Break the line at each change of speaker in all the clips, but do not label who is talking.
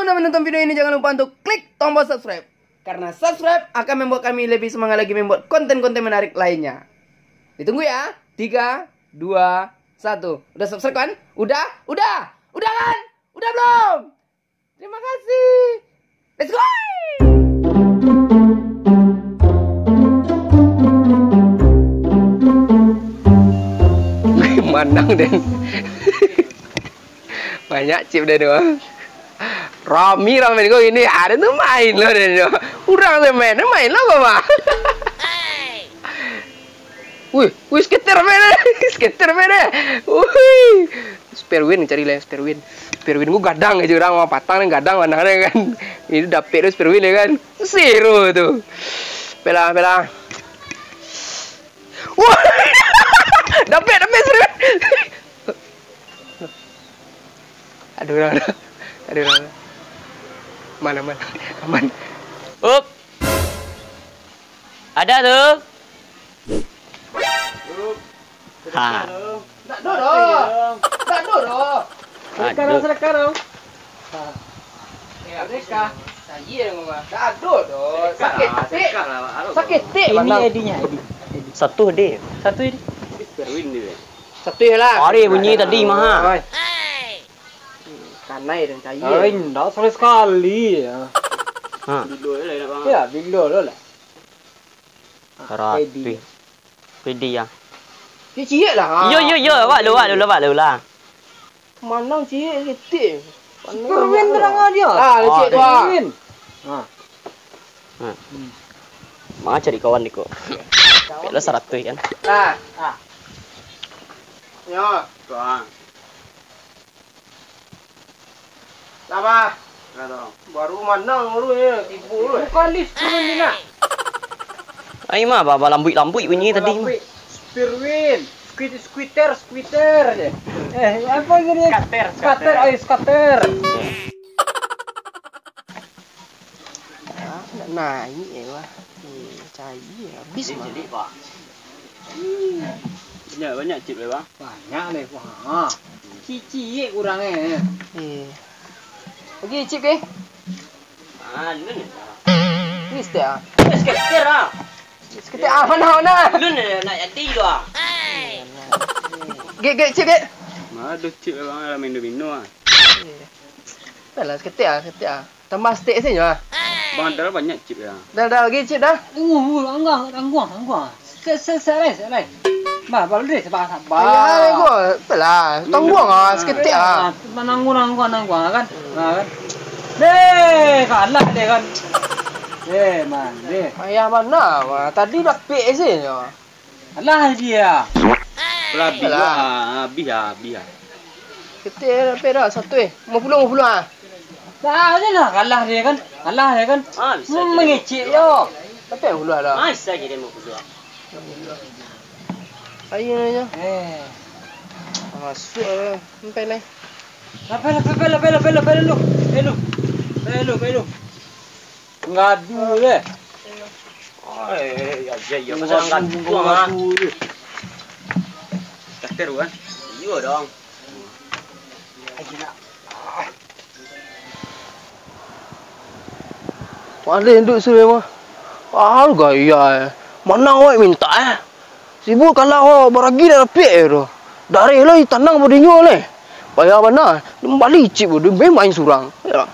Sebelum menonton video ini, jangan lupa untuk klik tombol subscribe. Karena subscribe akan membuat kami lebih semangat lagi membuat konten-konten menarik lainnya. Ditunggu ya. 3, 2, 1. Udah subscribe kan? Udah? Udah kan? Udah belum? Terima kasih. Let's go! Manang deh. Banyak chip deh doang. Rami kok ini ada tuh main loh deh. Urang saya main lah mama. Wih, skater mana? Wih, spare win cari lah spare win. Spare win gua gadang aja orang mau patang nih gadang mana kan. Ini dapet tuh spare win ya kan. Zero tuh. Bela. Wah. Dapet spare win. Aduh. Mana. Aman.
Up. Ada tuh. Ha.
Tak duduk. Sekarang. Ya, mereka. Saya ngomong. Tak duduk. Sakit tik.
Ini edinya.
Satu deh.
Satu lah.
Hari bunyi tadi mah.
Kanai dan cahaya.
Enggak sekali ya.
Ha.
Ya, bilo lah.
Rapi. Pedi ya.
Cik lah.
Yo, wak lu lah.
Mana cik ketik.
Kerwin terang dia.
Cik tu.
Mak cari kawan niko. Pela 100 kan.
Ya. Lama. Baru manang baru ya, tipu lu. Bukan lift turun ni nak.
Ai mah baba lambui bunyi tadi.
Spirwin, squeater je. Apa ini? Skater.
Nak naik ya wah. Cahaya habis mah.
Jadi, Pak. Banyak chip le, Bang.
Banyak nih. Wah. Cici kurangnya.
Pergi cip ke?
Lu ni.
Please dah.
Skater ah.
Kita mana?
Lu ni nak jadi doang.
Get cip get.
Ada cip bang dalam minum ah.
Dah seketik. Tambah stick saja.
Bang ada banyak cip ya.
Dah lagi cip dah.
Tangguang. Selesai. Baru deh sabar.
Ya, gua pelah. Tangguang seketik
Nangguang kan. Kan. Deh, kalah deh kan. Man.
Ayah mana? Tadi dah pek saja.
Alah dia.
Biar.
Ketik dah satu 50
Dah lah kalah dia kan.
Bisa.
Mengecik yo.
Tapi yang hulu ada.
Bisa jadi mau keluar.
Ayahnya. Masuk sampai ni.
Pelo. Ngadu deh.
Ya pasal ngadu mah.
Skater kan?
Iya dong.
Ada yang duduk sini mah. Gaya. Mana awak minta Sibuk kalau awak beragi dah pek tu. Dari lah tanang berdinyo leh. Bayar mana? Balik cip dia main surang. Ya.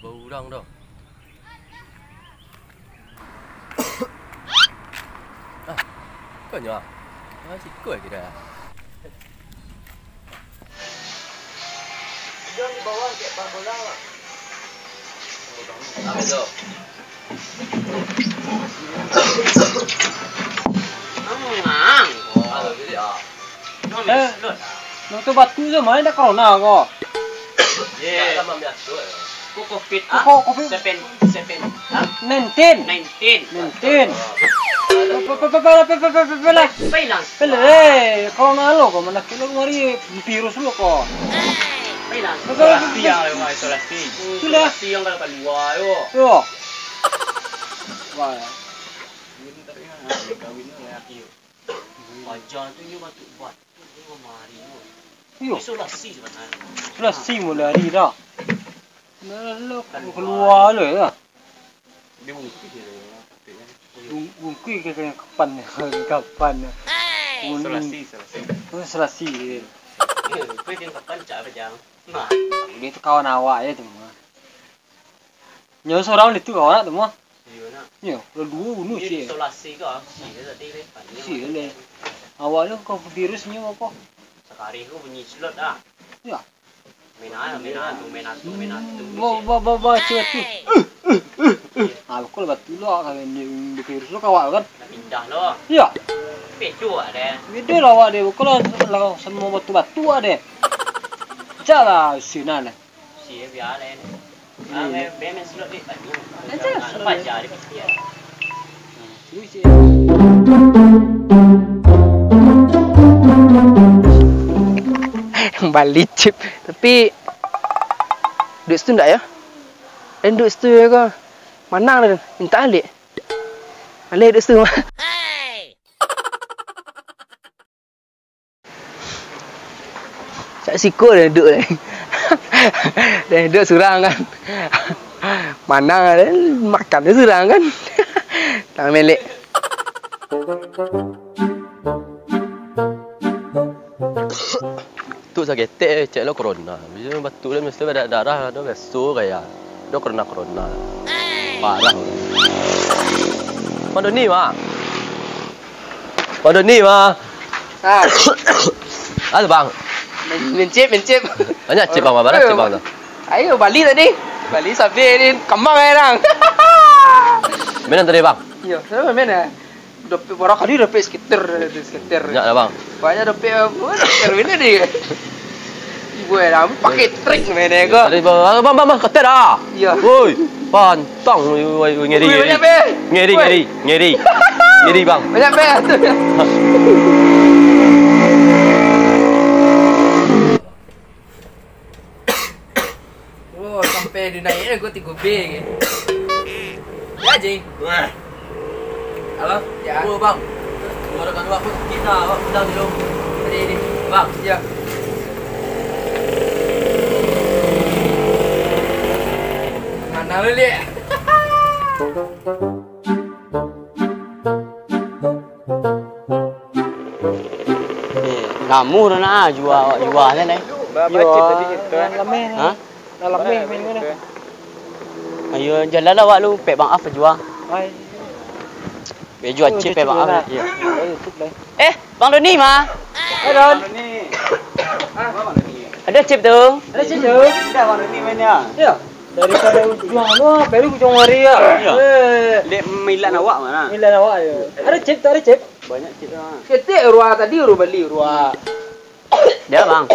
Urang dah. Kau nyak. Sikut je dah.
Jangan di bawah kayak bola lah.
Apa tu?
Nó tôi bật cứ rồi mới đã có nào kok.
Kok Covid Sepen.
Nenten. Pela. Corona lo kok mana kilo ngari virus lo kok.
Mainan.
Isolasi yang lewat isolasi.
Sudah.
Isolasi yang kalau keluar yo.
Yo. Wah.
Kawin lelaki yo. Wajar tu yo batu buat. Yo mari yo.
Yo.
Isolasi sebenarnya.
Sudah simul hari dah. Nah, keluar le ya.
Dia mungkin dia.
Mungkin kapan kapan.
Isolasi.
Isolasi.
Kau dia kapan cak pejang. Nah.
Ini tu kawan awak ya tu mah. Nyo seorang itu kawan tu mah.
Iya nak.
Nyo, dua bunuh sih.
Isolasi kau. Si dia tadi le.
Si le. Awaknya kau virusnya apa?
Sekali kau bunyi slot dah.
Ya.
Menatu.
Ba cepat tu. Ah, kau batu lah kalau ni virus lo kawak kan.
Pindah lo.
Ya.
Pecu ada.
Beda lah awak dia. Kalau semua batu-batu ada. Cara sini lah.
Si biar le. Ah, memang slot ni tadi. Lepas jadi dia.
Terus je.
Balik chip. Tapi duit situ enggak ya? Dan duit situ ya kau. Mana lah minta alik. Alik duit situ mah. Cak siko dah duduk ni. Dah duduk surang kan. Mana dah makan dia surang kan. Tak melek.
Tu sakit cek lo corona. Bila batu dia mesti ada darah, ada besu kayak. Dia corona. Parah. Pada ni mah.
Ah,
Ada bang.
mencip.
Banyak cip bang, berapa cip bang tu?
Ayo Bali tadi. Bali sampai ni kembang orang.
Mana tadi bang?
Yo, sama mana? Dope orang kali dope skater.
Banyak dah bang.
Banyak dope apa? Skater mana dia? Ibu dah pakai trik mana kau?
Tadi bang, ketat dah.
Ya.
Woi, pantang, ngeri.
Banyak be.
Ngeri bang.
Banyak be. Oh, sampai dia naik aku 3B ke. Ya, Ji. Halo? Ya.
Oh bang. Ada kan aku kita sedang di rumah.
Ini.
Bang,
Ya. Mana lu lihat?
Kamu dah jual ni.
Bapak cip tadi kita. Lameh.
Ha?
Lameh main mana?
Ayo jalan lah awak lu pek bang Af jual.
Ai.
Be jual cip pek bang Af. Ya.
YouTube lah.
Bang Doni mah.
Don.
Ada cip tu.
Ada sih tu.
Dah warna ni mainnya.
Ya. Daripada ujung lu, baru ujung hari ya.
Lek milan awak mana?
Milan awak ya. Ada chip tak ada chip?
Banyak cip dah.
Ketik ruah tadi uru Bali ruah.
Dia bang.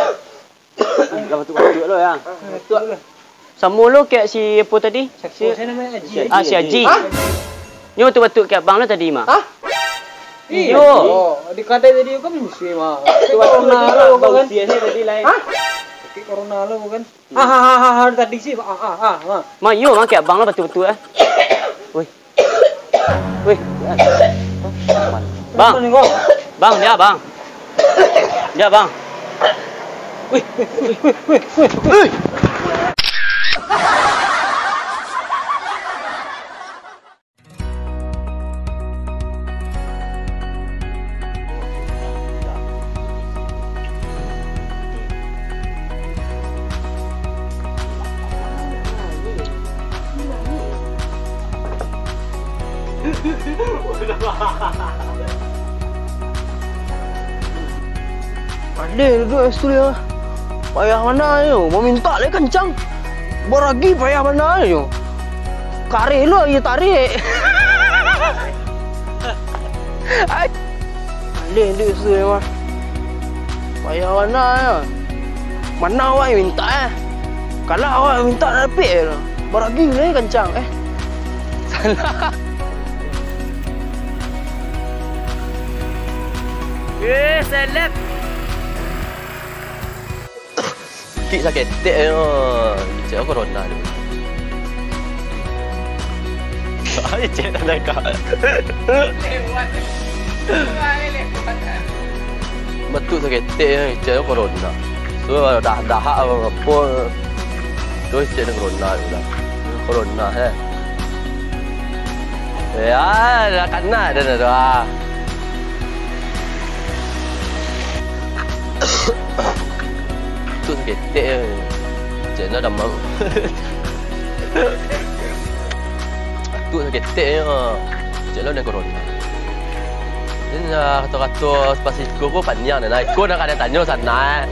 Dah batu-batu lo ya.
Tu.
Sama lu kayak si apa tadi?
Saya nama Haji.
Si Haji.
Ha?
Ni betul-betul kayak bang lu tadi mah.
Ha?
Iyo.
Oh, di kadai tadi kan musuh mah. Corona lo kan.
Dia ni tadi lain.
Ha?
Corona lo kan. Ha tadi sih.
Mah yo mah kayak bang lu betul-betul eh. Woi. Bang. Bang dia bang. Dia bang.
Wih.
Ada duduk studio. Payah mana yo? Mau minta le kencang. Boragi payah mana yo? Kareh lu ya tarik. Ai. Ada duduk studio mah. Payah mana ya? Mana awak minta Kalau awak minta dapat boragi le kencang Salah.
Seleb.
kaki sakit cek corona tu. Ai cek tak nak. Betul sakit cek corona. So dah apa tu cek corona tu dah. Corona ya dah kena dah tu tu sakit cek nak damang. Tu sakit cek lo nak corona. Kata-kata spasiko pun panjang dah. Ikut nak ada tanya sana.